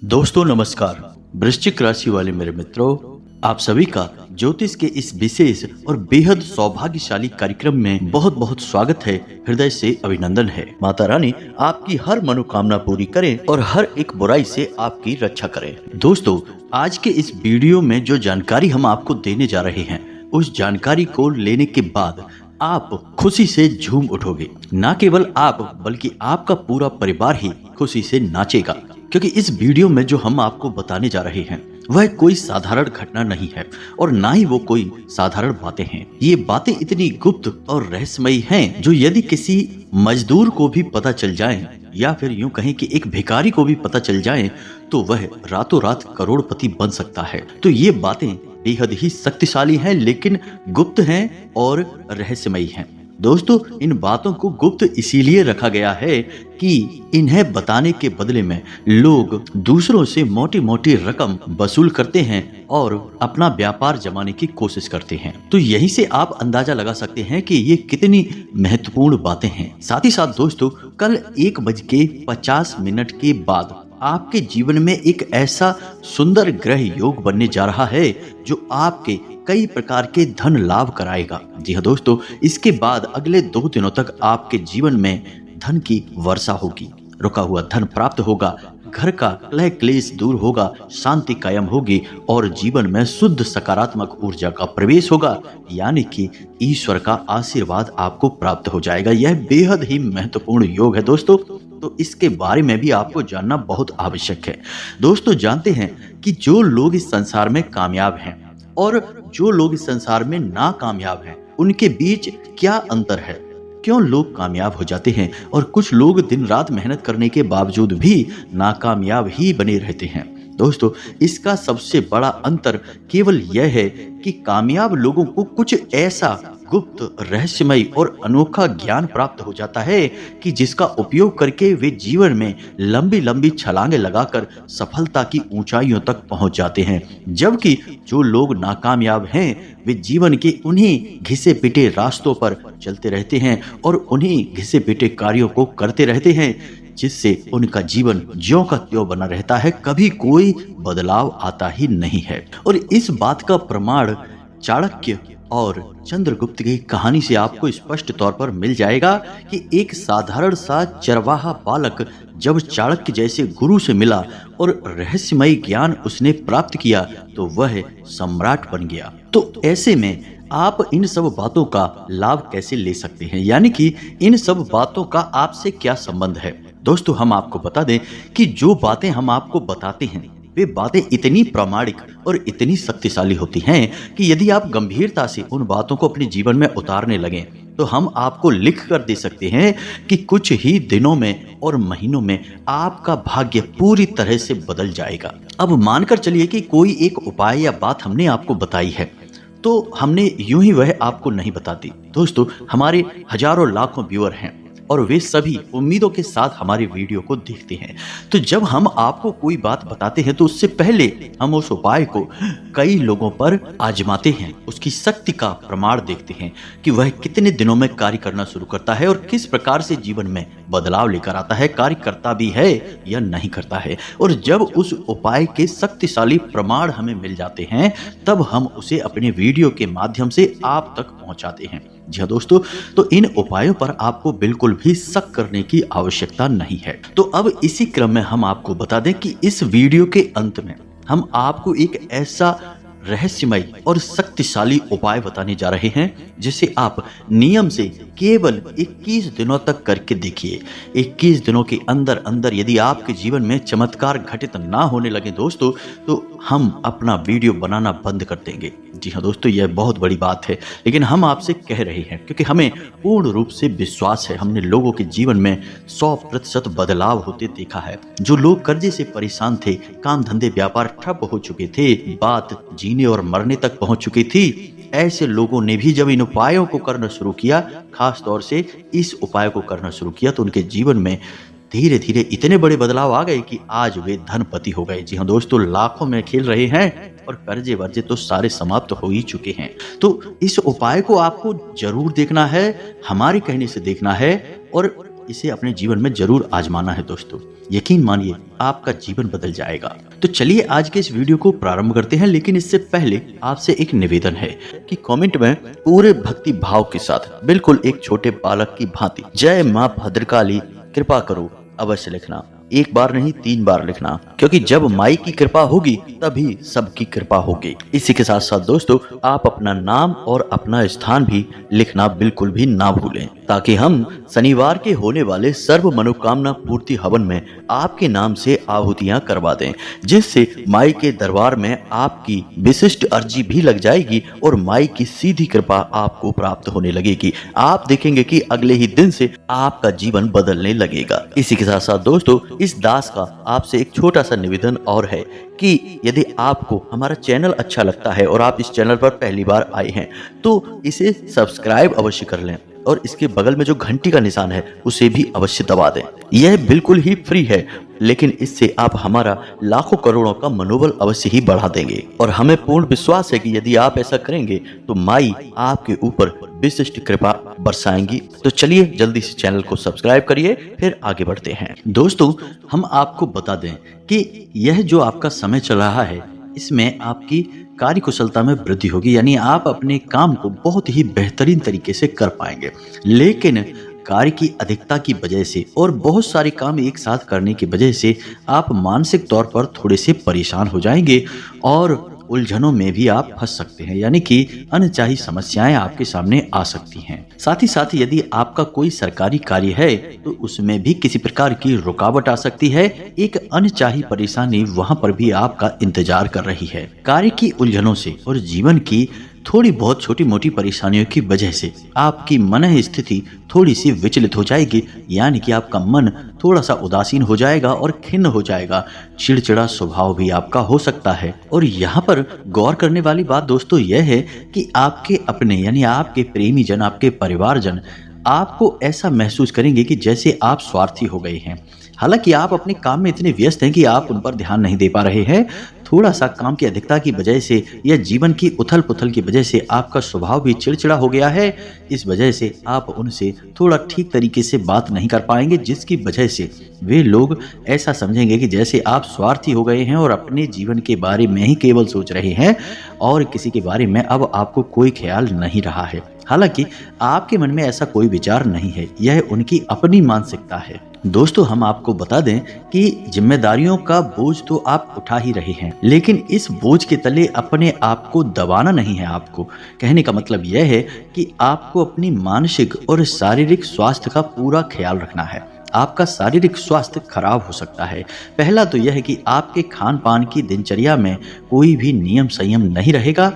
दोस्तों नमस्कार। वृश्चिक राशि वाले मेरे मित्रों, आप सभी का ज्योतिष के इस विशेष और बेहद सौभाग्यशाली कार्यक्रम में बहुत बहुत स्वागत है। हृदय से अभिनंदन है। माता रानी आपकी हर मनोकामना पूरी करें और हर एक बुराई से आपकी रक्षा करें। दोस्तों, आज के इस वीडियो में जो जानकारी हम आपको देने जा रहे हैं, उस जानकारी को लेने के बाद आप खुशी से झूम उठोगे। न केवल आप बल्कि आपका पूरा परिवार ही खुशी से नाचेगा, क्योंकि इस वीडियो में जो हम आपको बताने जा रहे हैं वह कोई साधारण घटना नहीं है और ना ही वो कोई साधारण बातें हैं। ये बातें इतनी गुप्त और रहस्यमयी हैं जो यदि किसी मजदूर को भी पता चल जाए या फिर यूं कहें कि एक भिखारी को भी पता चल जाए तो वह रातों रात करोड़पति बन सकता है। तो ये बातें बेहद ही शक्तिशाली हैं, लेकिन गुप्त हैं और रहस्यमयी हैं। दोस्तों, इन बातों को गुप्त इसीलिए रखा गया है कि इन्हें बताने के बदले में लोग दूसरों से मोटी मोटी रकम वसूल करते हैं और अपना व्यापार जमाने की कोशिश करते हैं। तो यहीं से आप अंदाजा लगा सकते हैं कि ये कितनी महत्वपूर्ण बातें हैं। साथ ही साथ दोस्तों, कल 1:50 के बाद आपके जीवन में एक ऐसा सुंदर ग्रह योग बनने जा रहा है जो आपके कई प्रकार के धन लाभ कराएगा। जी हाँ दोस्तों, इसके बाद अगले 2 दिनों तक आपके जीवन में धन की वर्षा होगी, रुका हुआ धन प्राप्त होगा, घर का कलह क्लेश दूर होगा, शांति कायम होगी और जीवन में शुद्ध सकारात्मक ऊर्जा का प्रवेश होगा, यानी कि ईश्वर का आशीर्वाद आपको प्राप्त हो जाएगा। यह बेहद ही महत्वपूर्ण योग है दोस्तों, तो इसके बारे में भी आपको जानना बहुत आवश्यक है। दोस्तों, जानते हैं कि जो लोग इस संसार में कामयाब हैं और जो लोग इस संसार में नाकामयाब हैं, उनके बीच क्या अंतर है? क्यों लोग कामयाब हो जाते हैं और कुछ लोग दिन रात मेहनत करने के बावजूद भी नाकामयाब ही बने रहते हैं? दोस्तों, इसका सबसे बड़ा अंतर केवल यह है कि कामयाब लोगों को कुछ ऐसा गुप्त, रहस्यमय और अनोखा ज्ञान प्राप्त हो जाता है कि जिसका उपयोग करके वे जीवन में लंबी लंबी छलांगे लगाकर सफलता की ऊंचाइयों तक पहुंच जाते हैं। जबकि जो लोग नाकामयाब हैं, वे जीवन के उन्हीं घिसे पिटे रास्तों पर चलते रहते हैं और उन्हीं घिसे पिटे कार्यों को करते रहते हैं, जिससे उनका जीवन ज्यों का त्यों बना रहता है, कभी कोई बदलाव आता ही नहीं है। और इस बात का प्रमाण चाणक्य और चंद्रगुप्त की कहानी से आपको स्पष्ट तौर पर मिल जाएगा कि एक साधारण सा चरवाहा बालक जब चाणक्य जैसे गुरु से मिला और रहस्यमय ज्ञान उसने प्राप्त किया तो वह सम्राट बन गया। तो ऐसे में आप इन सब बातों का लाभ कैसे ले सकते हैं, यानी कि इन सब बातों का आपसे क्या संबंध है? दोस्तों, हम आपको बता दें कि जो बातें हम आपको बताते हैं वे बातें इतनी प्रामाणिक और इतनी शक्तिशाली होती हैं कि यदि आप गंभीरता से उन बातों को अपने जीवन में उतारने लगें तो हम आपको लिख कर दे सकते हैं कि कुछ ही दिनों में और महीनों में आपका भाग्य पूरी तरह से बदल जाएगा। अब मानकर चलिए कि कोई एक उपाय या बात हमने आपको बताई है, तो हमने यूं ही वह आपको नहीं बताती। दोस्तों, हमारे हजारों लाखों व्यूअर हैं और वे सभी उम्मीदों के साथ हमारे वीडियो को देखते हैं। तो जब हम आपको कोई बात बताते हैं तो उससे पहले हम उस उपाय को कई लोगों पर आजमाते हैं, उसकी शक्ति का प्रमाण देखते हैं कि वह कितने दिनों में कार्य करना शुरू करता है और किस प्रकार से जीवन में बदलाव लेकर आता है, कार्य करता भी है या नहीं करता है। और जब उस उपाय के शक्तिशाली प्रमाण हमें मिल जाते हैं तब हम उसे अपने वीडियो के माध्यम से आप तक पहुंचाते हैं। जी हाँ दोस्तों, तो इन उपायों पर आपको बिल्कुल भी शक करने की आवश्यकता नहीं है। तो अब इसी क्रम में हम आपको बता दें कि इस वीडियो के अंत में हम आपको एक ऐसा रहस्यमय और शक्तिशाली उपाय बताने जा रहे हैं जिसे आप नियम से केवल 21 दिनों तक करके देखिए। 21 दिनों के अंदर अंदर यदि आपके जीवन में चमत्कार घटित ना होने लगे दोस्तों, तो हम अपना वीडियो बनाना बंद कर देंगे। जी हाँ दोस्तों, यह बहुत बड़ी बात है, लेकिन हम आपसे कह रहे हैं क्योंकि हमें पूर्ण रूप से विश्वास है। हमने लोगों के जीवन में 100% बदलाव होते देखा है। जो लोग कर्जे से परेशान थे, काम धंधे व्यापार ठप हो चुके थे, बात जीने और मरने तक पहुंच चुकी थी, ऐसे लोगों ने भी जब इन उपायों को करना शुरू किया, खास तौर से इस उपाय को करना शुरू किया, तो उनके जीवन में धीरे धीरे इतने बड़े बदलाव आ गए कि आज वे धनपति हो गए। जी हाँ दोस्तों, लाखों में खेल रहे हैं और कर्जे वर्जे तो सारे समाप्त हो ही चुके हैं। तो इस उपाय को आपको जरूर देखना है, हमारे कहने से देखना है और इसे अपने जीवन में जरूर आजमाना है दोस्तों। यकीन मानिए आपका जीवन बदल जाएगा। तो चलिए आज के इस वीडियो को प्रारंभ करते हैं, लेकिन इससे पहले आपसे एक निवेदन है कि कमेंट में पूरे भक्ति भाव के साथ बिल्कुल एक छोटे बालक की भांति जय माँ भद्रकाली कृपा करो अवश्य लिखना। एक बार नहीं 3 बार लिखना, क्योंकि जब माई की कृपा होगी तभी सबकी कृपा होगी। इसी के साथ साथ दोस्तों आप अपना नाम और अपना स्थान भी लिखना बिल्कुल भी ना भूलें, ताकि हम शनिवार के होने वाले सर्व मनोकामना पूर्ति हवन में आपके नाम से आहुतियां करवा दें, जिससे माई के दरबार में आपकी विशिष्ट अर्जी भी लग जाएगी और माई की सीधी कृपा आपको प्राप्त होने लगेगी। आप देखेंगे कि अगले ही दिन से आपका जीवन बदलने लगेगा। इसी के साथ साथ दोस्तों इस दास का आपसे एक छोटा सा निवेदन और है कि यदि आपको हमारा चैनल अच्छा लगता है और आप इस चैनल पर पहली बार आए हैं तो इसे सब्सक्राइब अवश्य कर लें और इसके बगल में जो घंटी का निशान है उसे भी अवश्य दबा दें। यह बिल्कुल ही फ्री है, लेकिन इससे आप हमारा लाखों करोड़ों का मनोबल अवश्य ही बढ़ा देंगे और हमें पूर्ण विश्वास है कि यदि आप ऐसा करेंगे तो माई आपके ऊपर विशिष्ट कृपा बरसाएंगी। तो चलिए जल्दी से चैनल को सब्सक्राइब करिए, फिर आगे बढ़ते हैं। दोस्तों हम आपको बता दें कि यह जो आपका समय चल रहा है इसमें आपकी कार्य कुशलता में वृद्धि होगी, यानी आप अपने काम को बहुत ही बेहतरीन तरीके से कर पाएंगे। लेकिन कार्य की अधिकता की वजह से और बहुत सारे काम एक साथ करने की वजह से आप मानसिक तौर पर थोड़े से परेशान हो जाएंगे और उलझनों में भी आप फंस सकते हैं, यानी कि अनचाही समस्याएं आपके सामने आ सकती हैं। साथ ही यदि आपका कोई सरकारी कार्य है तो उसमें भी किसी प्रकार की रुकावट आ सकती है। एक अनचाही परेशानी वहां पर भी आपका इंतजार कर रही है। कार्य की उलझनों से और जीवन की थोड़ी बहुत छोटी मोटी परेशानियों की वजह से आपकी मन स्थिति थोड़ी सी विचलित हो जाएगी, यानी कि आपका मन थोड़ा सा उदासीन हो जाएगा और खिन्न हो जाएगा। चिड़चिड़ा स्वभाव भी आपका हो सकता है। और यहाँ पर गौर करने वाली बात दोस्तों यह है कि आपके अपने यानी आपके प्रेमी जन, आपके परिवारजन आपको ऐसा महसूस करेंगे कि जैसे आप स्वार्थी हो गए हैं। हालांकि आप अपने काम में इतने व्यस्त हैं कि आप उन पर ध्यान नहीं दे पा रहे हैं। थोड़ा सा काम की अधिकता की वजह से या जीवन की उथल पुथल की वजह से आपका स्वभाव भी चिड़चिड़ा हो गया है। इस वजह से आप उनसे थोड़ा ठीक तरीके से बात नहीं कर पाएंगे, जिसकी वजह से वे लोग ऐसा समझेंगे कि जैसे आप स्वार्थी हो गए हैं और अपने जीवन के बारे में ही केवल सोच रहे हैं और किसी के बारे में अब आपको कोई ख्याल नहीं रहा है। हालांकि आपके मन में ऐसा कोई विचार नहीं है, यह उनकी अपनी मानसिकता है। दोस्तों हम आपको बता दें कि जिम्मेदारियों का बोझ तो आप उठा ही रहे हैं, लेकिन इस बोझ के तले अपने आप को दबाना नहीं है। आपको कहने का मतलब यह है कि आपको अपनी मानसिक और शारीरिक स्वास्थ्य का पूरा ख्याल रखना है। आपका शारीरिक स्वास्थ्य खराब हो सकता है। पहला तो यह है कि आपके खान पान की दिनचर्या में कोई भी नियम संयम नहीं रहेगा।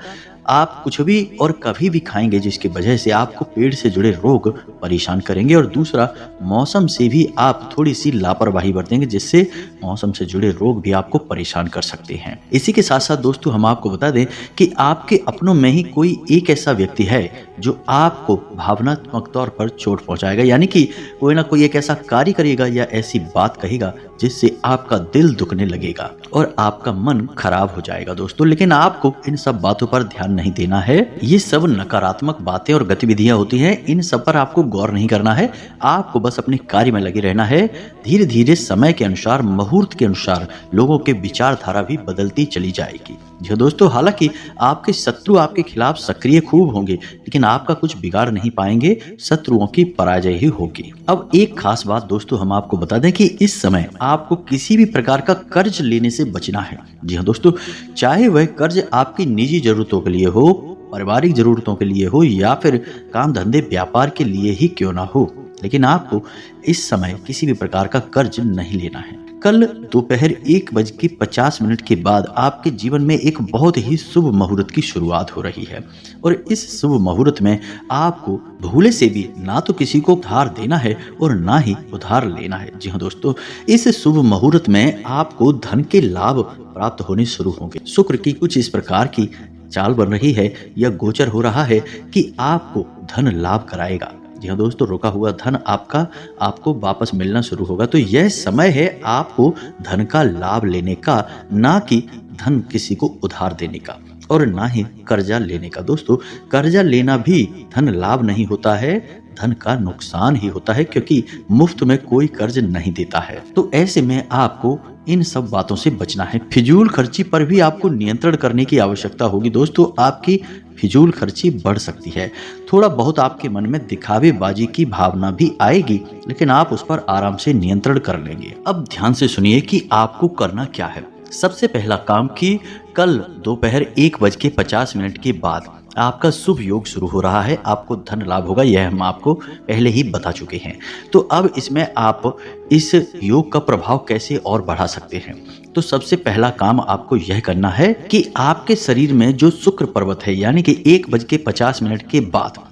आप कुछ भी और कभी भी खाएंगे, जिसकी वजह से आपको पेट से जुड़े रोग परेशान करेंगे। और दूसरा, मौसम से भी आप थोड़ी सी लापरवाही बरतेंगे, जिससे मौसम से जुड़े रोग भी आपको परेशान कर सकते हैं। इसी के साथ साथ दोस्तों हम आपको बता दें कि आपके अपनों में ही कोई एक ऐसा व्यक्ति है जो आपको भावनात्मक तौर पर चोट पहुंचाएगा, यानी कि कोई ना कोई एक ऐसा कार्य करेगा या ऐसी बात कहेगा जिससे आपका दिल दुखने लगेगा और आपका मन खराब हो जाएगा दोस्तों। लेकिन आपको इन सब बातों पर ध्यान नहीं देना है। ये सब नकारात्मक बातें और गतिविधियां होती हैं, इन सब पर आपको गौर नहीं करना है। आपको बस अपने कार्य में लगे रहना है। धीरे धीरे समय के अनुसार, मुहूर्त के अनुसार लोगों के विचारधारा भी बदलती चली जाएगी। जी दोस्तों, हालांकि आपके शत्रु आपके खिलाफ सक्रिय खूब होंगे, लेकिन आपका कुछ बिगाड़ नहीं पाएंगे। शत्रुओं की पराजय ही होगी। अब एक खास बात दोस्तों हम आपको बता दें कि इस समय आपको किसी भी प्रकार का कर्ज लेने से बचना है। जी हाँ दोस्तों, चाहे वह कर्ज आपकी निजी जरूरतों के लिए हो, पारिवारिक जरूरतों के लिए हो या फिर काम धंधे व्यापार के लिए ही क्यों ना हो, लेकिन आपको इस समय किसी भी प्रकार का कर्ज नहीं लेना है। कल दोपहर 1:50 के बाद आपके जीवन में एक बहुत ही शुभ मुहूर्त की शुरुआत हो रही है और इस शुभ मुहूर्त में आपको भूले से भी ना तो किसी को उधार देना है और ना ही उधार लेना है। जी हाँ दोस्तों, इस शुभ मुहूर्त में आपको धन के लाभ प्राप्त होने शुरू होंगे। शुक्र की कुछ इस प्रकार की चाल बन रही है या गोचर हो रहा है कि आपको धन लाभ कराएगा। जी हाँ दोस्तों, रुका हुआ धन आपको वापस मिलना शुरू होगा। तो यह समय है आपको धन का लाभ लेने का, ना कि धन किसी को उधार देने का और ना ही कर्जा लेने का। दोस्तों, कर्जा लेना भी धन लाभ नहीं होता है। धन का नुकसान ही होता है, क्योंकि मुफ्त में कोई कर्ज नहीं देता है। तो ऐसे में आपको इन सब बातों से बचना है। फिजूल खर्ची पर भी आपको नियंत्रण करने की आवश्यकता होगी दोस्तों। आपकी फिजूल खर्ची बढ़ सकती है। थोड़ा बहुत आपके मन में दिखावेबाजी की भावना भी आएगी, लेकिन आप उस पर आराम से नियंत्रण कर लेंगे। अब ध्यान से सुनिए कि आपको करना क्या है। सबसे पहला काम कि कल दोपहर 1:50 के बाद आपका शुभ योग शुरू हो रहा है, आपको धन लाभ होगा, यह हम आपको पहले ही बता चुके हैं। तो अब इसमें आप इस योग का प्रभाव कैसे और बढ़ा सकते हैं। तो सबसे पहला काम आपको यह करना है कि आपके शरीर में जो शुक्र पर्वत है, यानी कि 1:50 के बाद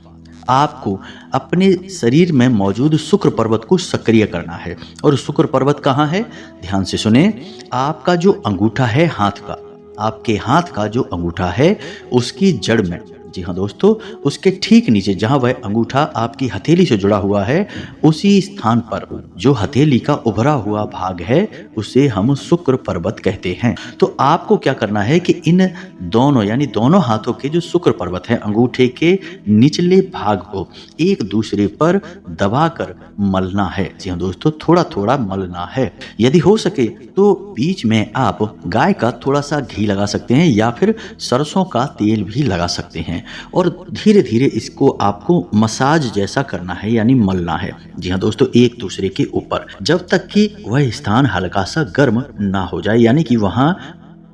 आपको अपने शरीर में मौजूद शुक्र पर्वत को सक्रिय करना है। और शुक्र पर्वत कहाँ है, ध्यान से सुने। आपका जो अंगूठा है हाथ का, आपके हाथ का जो अंगूठा है उसकी जड़ में, जी हाँ दोस्तों, उसके ठीक नीचे जहां वह अंगूठा आपकी हथेली से जुड़ा हुआ है, उसी स्थान पर जो हथेली का उभरा हुआ भाग है उसे हम शुक्र पर्वत कहते हैं। तो आपको क्या करना है कि इन दोनों यानी दोनों हाथों के जो शुक्र पर्वत है, अंगूठे के निचले भाग को एक दूसरे पर दबाकर मलना है। जी हाँ दोस्तों, थोड़ा थोड़ा मलना है। यदि हो सके तो बीच में आप गाय का थोड़ा सा घी लगा सकते हैं या फिर सरसों का तेल भी लगा सकते हैं, और धीरे धीरे इसको आपको मसाज जैसा करना है, यानी मलना है। जी हाँ दोस्तों, एक दूसरे के ऊपर, जब तक कि वह स्थान हल्का सा गर्म ना हो जाए, यानी कि वहां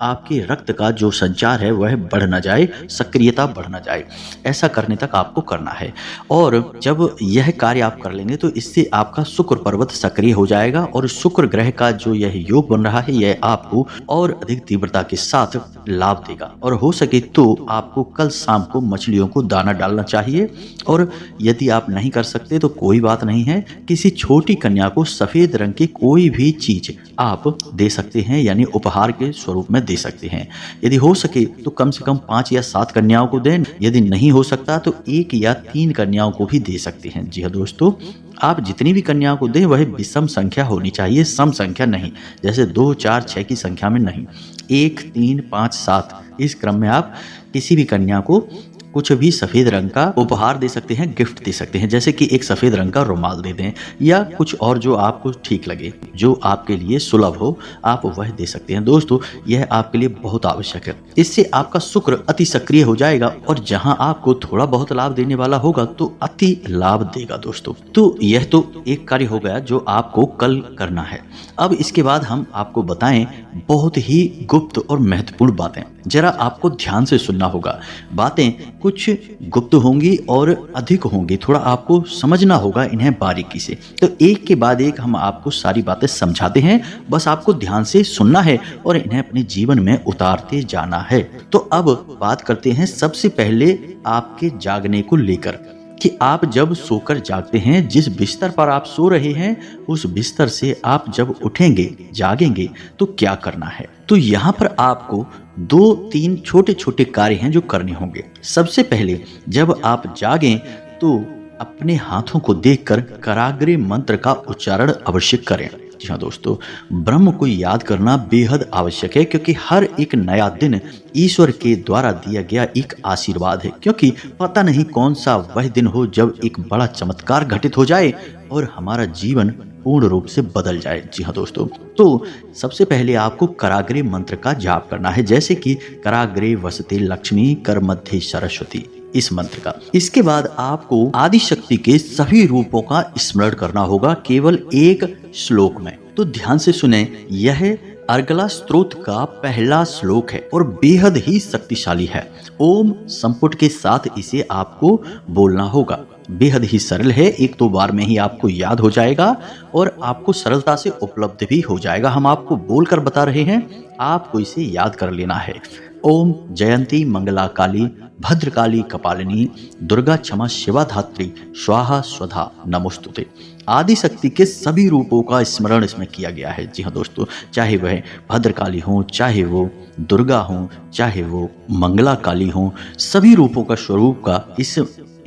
आपके रक्त का जो संचार है वह बढ़ ना जाए, सक्रियता बढ़ ना जाए। ऐसा करने तक आपको करना है। और जब यह कार्य आप कर लेंगे तो इससे आपका शुक्र पर्वत सक्रिय हो जाएगा, और शुक्र ग्रह का जो यह योग बन रहा है यह आपको और अधिक तीव्रता के साथ लाभ देगा। और हो सके तो आपको कल शाम को मछलियों को दाना डालना चाहिए। और यदि आप नहीं कर सकते तो कोई बात नहीं है, किसी छोटी कन्या को सफेद रंग की कोई भी चीज आप दे सकते हैं, यानी उपहार के स्वरूप में दे सकते हैं। यदि हो सके तो कम से कम 5 या 7 कन्याओं को दें। यदि नहीं हो सकता तो 1 या 3 कन्याओं को भी दे सकते हैं। जी हाँ दोस्तों, आप जितनी भी कन्याओं को दें वह विषम संख्या होनी चाहिए, सम संख्या नहीं, जैसे 2, 4, 6 की संख्या में नहीं। 1, 3, 5, 7 इस क्रम में आप किसी भी कन्या को कुछ भी सफेद रंग का उपहार दे सकते हैं, गिफ्ट दे सकते हैं, जैसे कि एक सफेद रंग का रुमाल दे दें या कुछ और जो आपको ठीक लगे, जो आपके लिए सुलभ हो, आप वह दे सकते हैं। दोस्तों, यह आपके लिए बहुत आवश्यक है। इससे आपका शुक्र अति सक्रिय हो जाएगा, और जहां आपको थोड़ा बहुत लाभ देने वाला होगा तो अति लाभ देगा दोस्तों। तो यह तो एक कार्य हो गया जो आपको कल करना है। अब इसके बाद हम आपको बताएं बहुत ही गुप्त और महत्वपूर्ण बातें। जरा आपको ध्यान से सुनना होगा। बातें कुछ गुप्त होंगी और अधिक होंगी, थोड़ा आपको समझना होगा इन्हें बारीकी से। तो एक के बाद एक हम आपको सारी बातें समझाते हैं, बस आपको ध्यान से सुनना है और इन्हें अपने जीवन में उतारते जाना है। तो अब बात करते हैं सबसे पहले आपके जागने को लेकर, कि आप जब सोकर जागते हैं, जिस बिस्तर पर आप सो रहे हैं उस बिस्तर से आप जब उठेंगे, जागेंगे, तो क्या करना है। तो यहाँ पर आपको 2-3 छोटे छोटे कार्य हैं जो करने होंगे। सबसे पहले जब आप जागें तो अपने हाथों को देखकर कराग्रे मंत्र का उच्चारण अवश्य करें। जी हाँ दोस्तों, ब्रह्म को याद करना बेहद आवश्यक है, क्योंकि हर एक नया दिन ईश्वर के द्वारा दिया गया एक आशीर्वाद है। क्योंकि पता नहीं कौन सा वह दिन हो जब एक बड़ा चमत्कार घटित हो जाए और हमारा जीवन पूर्ण रूप से बदल जाए। जी हाँ दोस्तों, तो सबसे पहले आपको कराग्रे मंत्र का जाप करना है, जैसे कि कराग्रे वसते लक्ष्मी कर मध्य सरस्वती, इस मंत्र का। इसके बाद आपको आदि शक्ति के सभी रूपों का स्मरण करना होगा, केवल एक श्लोक में। तो ध्यान से सुने, यह अर्गला स्तोत्र का पहला श्लोक है और बेहद ही शक्तिशाली है। ओम संपुट के साथ इसे आपको बोलना होगा। बेहद ही सरल है, 1-2 बार में ही आपको याद हो जाएगा और आपको सरलता से उपलब्ध भी हो जाएगा। हम आपको बोलकर बता रहे हैं, आपको इसे याद कर लेना है। ओम जयंती मंगला काली भद्रकाली कपालिनी दुर्गा क्षमा शिवा धात्री स्वाहा स्वधा नमोस्तुते। आदि शक्ति के सभी रूपों का स्मरण इसमें किया गया है। जी हाँ दोस्तों, चाहे वह भद्रकाली हो, चाहे वो दुर्गा हो, चाहे वो मंगला काली हो, सभी रूपों का स्वरूप का इस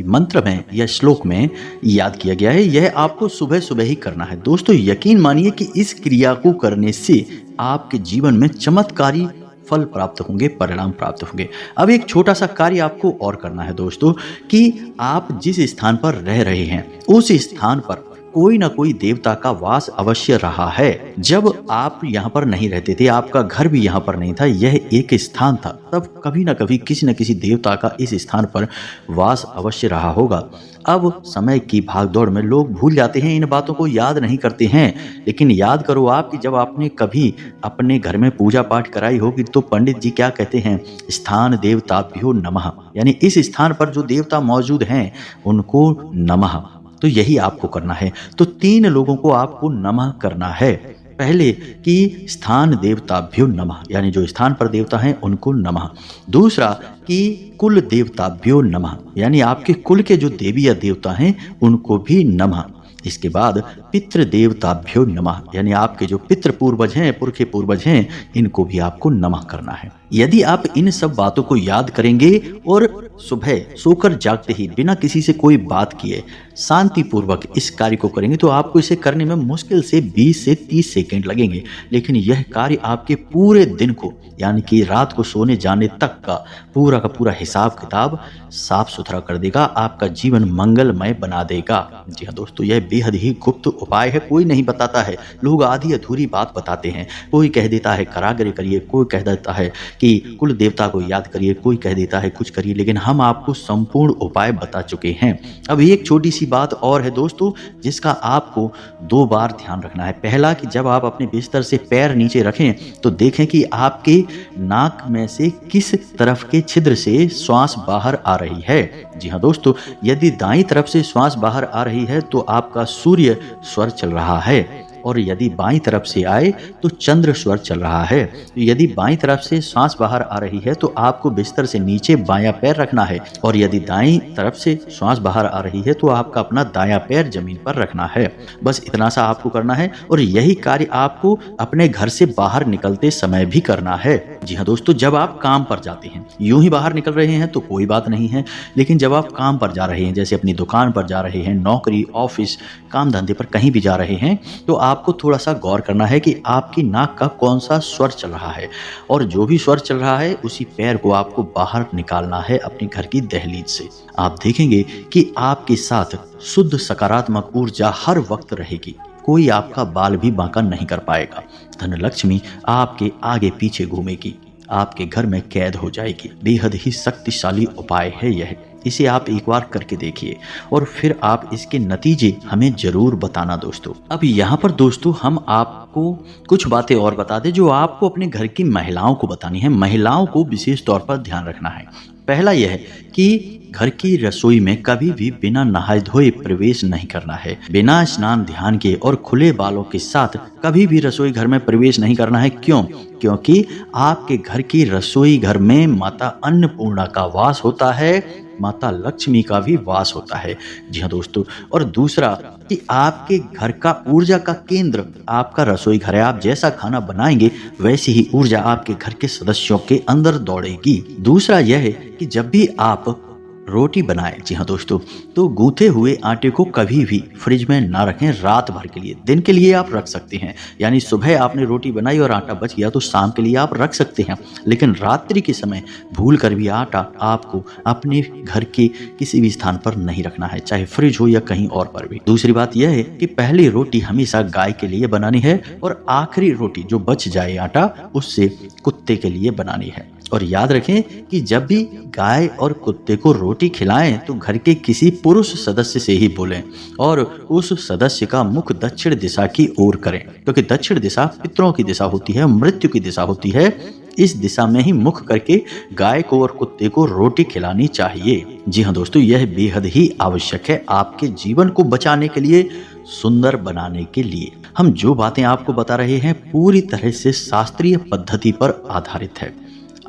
मंत्र में या श्लोक में याद किया गया है। यह आपको सुबह सुबह ही करना है। दोस्तों, यकीन मानिए कि इस क्रिया को करने से आपके जीवन में चमत्कारी फल प्राप्त होंगे, परिणाम प्राप्त होंगे। अब एक छोटा सा कार्य आपको और करना है दोस्तों, कि आप जिस स्थान पर रह रहे हैं उस स्थान पर कोई ना कोई देवता का वास अवश्य रहा है। जब आप यहाँ पर नहीं रहते थे, आपका घर भी यहाँ पर नहीं था, यह एक स्थान था, तब कभी ना कभी किसी न किसी देवता का इस स्थान पर वास अवश्य रहा होगा। अब समय की भागदौड़ में लोग भूल जाते हैं, इन बातों को याद नहीं करते हैं। लेकिन याद करो आप कि जब आपने कभी अपने घर में पूजा पाठ कराई होगी तो पंडित जी क्या कहते हैं, स्थान देवताभ्यो नमः, यानी इस स्थान पर जो देवता मौजूद हैं उनको नमः। तो यही आपको करना है। तो 3 लोगों को आपको नमः करना है। पहले कि स्थान देवताभ्यो नमः, यानी जो स्थान पर देवता हैं उनको नमः। दूसरा कि कुल देवताभ्यो नमः, यानी आपके कुल के जो देवी या देवता हैं उनको भी नमः। इसके बाद पितृ देवताभ्यो नमः, यानी आपके जो पितृ पूर्वज हैं, पुरखे पूर्वज हैं, इनको भी आपको नमः करना है। यदि आप इन सब बातों को याद करेंगे और सुबह सोकर जागते ही बिना किसी से कोई बात किए शांतिपूर्वक इस कार्य को करेंगे तो आपको इसे करने में मुश्किल से 20 से 30 सेकंड लगेंगे। लेकिन यह कार्य आपके पूरे दिन को, यानी कि रात को सोने जाने तक का पूरा हिसाब किताब साफ सुथरा कर देगा, आपका जीवन मंगलमय बना देगा। जी हाँ दोस्तों, यह बेहद ही गुप्त उपाय है, कोई नहीं बताता है। लोग आधी अधूरी बात बताते हैं। कोई कह देता है कराग्र करिए, कोई कह देता है कि कुल देवता को याद करिए, कोई कह देता है कुछ करिए, लेकिन हम आपको संपूर्ण उपाय बता चुके हैं। अब एक छोटी सी बात और है दोस्तों, जिसका आपको 2 बार ध्यान रखना है। पहला कि जब आप अपने बिस्तर से पैर नीचे रखें तो देखें कि आपके नाक में से किस तरफ के छिद्र से श्वास बाहर आ रही है। जी हाँ दोस्तों, यदि दाईं तरफ से श्वास बाहर आ रही है तो आपका सूर्य स्वर चल रहा है, और यदि बाईं तरफ से आए तो चंद्र स्वर चल रहा है। तो यदि बाईं तरफ से सांस बाहर आ रही है तो आपको बिस्तर से नीचे बायां पैर रखना है, और यदि दाईं तरफ से सांस बाहर आ रही है तो आपका अपना दायां पैर जमीन पर रखना है। बस इतना सा आपको करना है, और यही कार्य आपको अपने घर से बाहर निकलते समय भी करना है। जी हाँ दोस्तों, जब आप काम पर जाते हैं, यूं ही बाहर निकल रहे हैं तो कोई बात नहीं है, लेकिन जब आप काम पर जा रहे हैं, जैसे अपनी दुकान पर जा रहे हैं, नौकरी, ऑफिस, काम धंधे पर कहीं भी जा रहे हैं, तो आपको थोड़ा सा गौर करना है कि आपकी नाक का कौन सा स्वर चल रहा है, और जो भी स्वर चल रहा है उसी पैर को आपको बाहर निकालना है अपने घर की दहलीज से। आप देखेंगे कि आपके साथ शुद्ध सकारात्मक ऊर्जा हर वक्त रहेगी, कोई आपका बाल भी बांका नहीं कर पाएगा। धन लक्ष्मी आपके आगे पीछे घूमेगी, आपके घर में कैद हो जाएगी। बेहद ही शक्तिशाली उपाय है यह, इसे आप एक बार करके देखिए और फिर आप इसके नतीजे हमें जरूर बताना दोस्तों। अब यहाँ पर दोस्तों हम आपको कुछ बातें और बता दें जो आपको अपने घर की महिलाओं को बतानी है। महिलाओं को विशेष तौर पर ध्यान रखना है। पहला यह है कि घर की रसोई में कभी भी बिना नहाए धोए प्रवेश नहीं करना है। बिना स्नान ध्यान के और खुले बालों के साथ कभी भी रसोई घर में प्रवेश नहीं करना है। क्यों? क्योंकि आपके घर की रसोई घर में माता अन्नपूर्णा का वास होता है, माता लक्ष्मी का भी वास होता है। जी हाँ दोस्तों, और दूसरा कि आपके घर का ऊर्जा का केंद्र आपका रसोई घर है। आप जैसा खाना बनाएंगे वैसी ही ऊर्जा आपके घर के सदस्यों के अंदर दौड़ेगी। दूसरा यह है कि जब भी आप रोटी बनाएं, जी हाँ दोस्तों, तो गूंथे हुए आटे को कभी भी फ्रिज में ना रखें रात भर के लिए। दिन के लिए आप रख सकते हैं, यानी सुबह आपने रोटी बनाई और आटा बच गया तो शाम के लिए आप रख सकते हैं, लेकिन रात्रि के समय भूल कर भी आटा आपको अपने घर के किसी भी स्थान पर नहीं रखना है, चाहे फ्रिज हो या कहीं और पर भी। दूसरी बात यह है कि पहली रोटी हमेशा गाय के लिए बनानी है और आखिरी रोटी जो बच जाए आटा उससे कुत्ते के लिए बनानी है। और याद रखें कि जब भी गाय और कुत्ते को रोटी खिलाएं तो घर के किसी पुरुष सदस्य से ही बोलें और उस सदस्य का मुख दक्षिण दिशा की ओर करें, क्योंकि दक्षिण दिशा पितरों की दिशा होती है, मृत्यु की दिशा होती है। इस दिशा में ही मुख करके गाय को और कुत्ते को रोटी खिलानी चाहिए। जी हाँ दोस्तों, यह बेहद ही आवश्यक है आपके जीवन को बचाने के लिए, सुंदर बनाने के लिए। हम जो बातें आपको बता रहे हैं पूरी तरह से शास्त्रीय पद्धति पर आधारित है।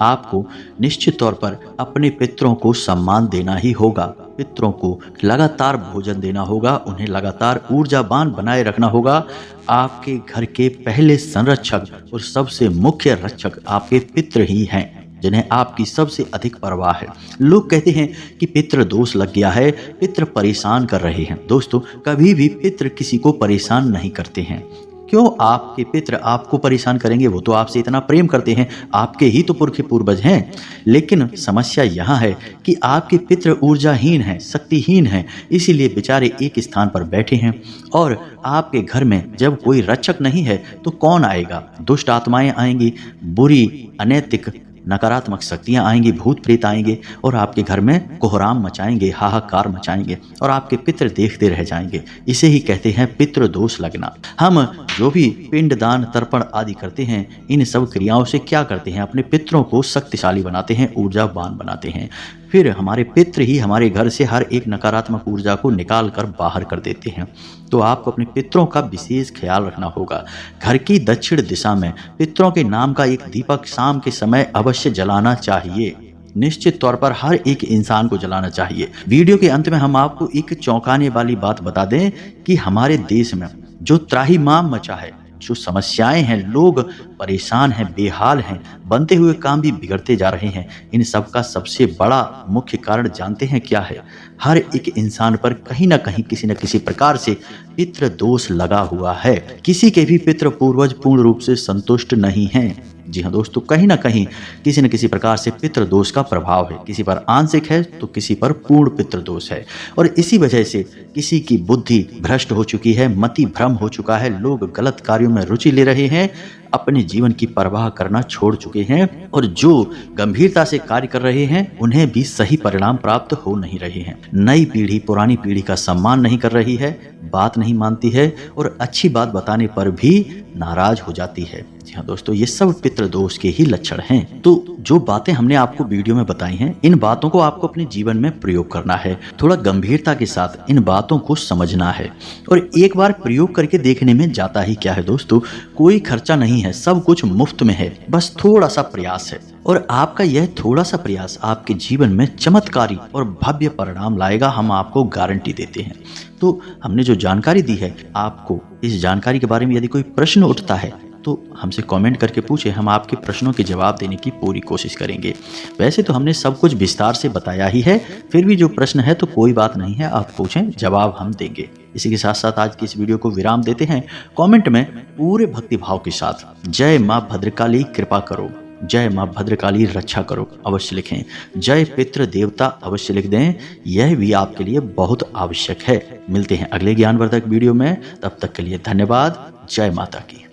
आपको निश्चित तौर पर अपने पितरों को सम्मान देना ही होगा, पितरों को लगातार भोजन देना होगा, उन्हें लगातार ऊर्जावान बनाए रखना होगा। आपके घर के पहले संरक्षक और सबसे मुख्य रक्षक आपके पितर ही हैं, जिन्हें आपकी सबसे अधिक परवाह है। लोग कहते हैं कि पितृ दोष लग गया है, पितृ परेशान कर रहे हैं। दोस्तों, कभी भी पितृ किसी को परेशान नहीं करते हैं। क्यों आपके पितृ आपको परेशान करेंगे? वो तो आपसे इतना प्रेम करते हैं, आपके ही तो पुरखे पूर्वज हैं। लेकिन समस्या यहाँ है कि आपके पितृ ऊर्जाहीन हैं, शक्तिहीन हैं, इसीलिए बेचारे एक स्थान पर बैठे हैं। और आपके घर में जब कोई रक्षक नहीं है तो कौन आएगा? दुष्ट आत्माएं आएंगी, बुरी अनैतिक नकारात्मक शक्तियां आएंगी, भूत प्रेत आएंगे और आपके घर में कोहराम मचाएंगे, हाहाकार मचाएंगे और आपके पितृ देखते रह जाएंगे। इसे ही कहते हैं पितृ दोष लगना। हम जो भी पिंड दान तर्पण आदि करते हैं, इन सब क्रियाओं से क्या करते हैं? अपने पितरों को शक्तिशाली बनाते हैं, ऊर्जावान बनाते हैं। फिर हमारे पितृ ही हमारे घर से हर एक नकारात्मक ऊर्जा को निकाल कर बाहर कर देते हैं। तो आपको अपने पितरों का विशेष ख्याल रखना होगा। घर की दक्षिण दिशा में पितरों के नाम का एक दीपक शाम के समय अवश्य जलाना चाहिए। निश्चित तौर पर हर एक इंसान को जलाना चाहिए। वीडियो के अंत में हम आपको एक चौंकाने वाली बात बता दें कि हमारे देश में जो त्राहिमाम मचा है, जो समस्याएं हैं, लोग परेशान हैं, बेहाल हैं, बनते हुए काम भी बिगड़ते जा रहे हैं, इन सब का सबसे बड़ा मुख्य कारण जानते हैं क्या है? हर एक इंसान पर कहीं ना कहीं किसी न किसी प्रकार से पितृ दोष लगा हुआ है। किसी के भी पितृ पूर्वज पूर्ण रूप से संतुष्ट नहीं हैं। जी हाँ दोस्तों, कहीं ना कहीं किसी न किसी प्रकार से पितृ दोष का प्रभाव है। किसी पर आंशिक है तो किसी पर पूर्ण पितृ दोष है। और इसी वजह से किसी की बुद्धि भ्रष्ट हो चुकी है, मति भ्रम हो चुका है, लोग गलत कार्यों में रुचि ले रहे हैं, अपने जीवन की परवाह करना छोड़ चुके हैं और जो गंभीरता से कार्य कर रहे हैं उन्हें भी सही परिणाम प्राप्त हो नहीं रहे हैं। नई पीढ़ी पुरानी पीढ़ी का सम्मान नहीं कर रही है, बात नहीं मानती है और अच्छी बात बताने पर भी नाराज हो जाती है। जी हाँ दोस्तों, ये सब पितृ दोष के ही लक्षण हैं। तो जो बातें हमने आपको वीडियो में बताई हैं, इन बातों को आपको अपने जीवन में प्रयोग करना है। थोड़ा गंभीरता के साथ इन बातों को समझना है और एक बार प्रयोग करके देखने में जाता ही क्या है दोस्तों, कोई खर्चा नहीं है, सब कुछ मुफ्त में है, बस थोड़ा सा प्रयास है। और आपका यह थोड़ा सा प्रयास आपके जीवन में चमत्कारी और भव्य परिणाम लाएगा, हम आपको गारंटी देते हैं। तो हमने जो जानकारी दी है, आपको इस जानकारी के बारे में यदि कोई प्रश्न उठता है तो हमसे कमेंट करके पूछे, हम आपके प्रश्नों के जवाब देने की पूरी कोशिश करेंगे। वैसे तो हमने सब कुछ विस्तार से बताया ही है, फिर भी जो प्रश्न है तो कोई बात नहीं है, आप पूछें, जवाब हम देंगे। इसी के साथ साथ आज की इस वीडियो को विराम देते हैं। कमेंट में पूरे भक्तिभाव के साथ जय माँ भद्रकाली कृपा करो, जय माँ भद्रकाली रक्षा करो अवश्य लिखें। जय पितृ देवता अवश्य लिख दें, यह भी आपके लिए बहुत आवश्यक है। मिलते हैं अगले ज्ञानवर्धक वीडियो में, तब तक के लिए धन्यवाद। जय माता की।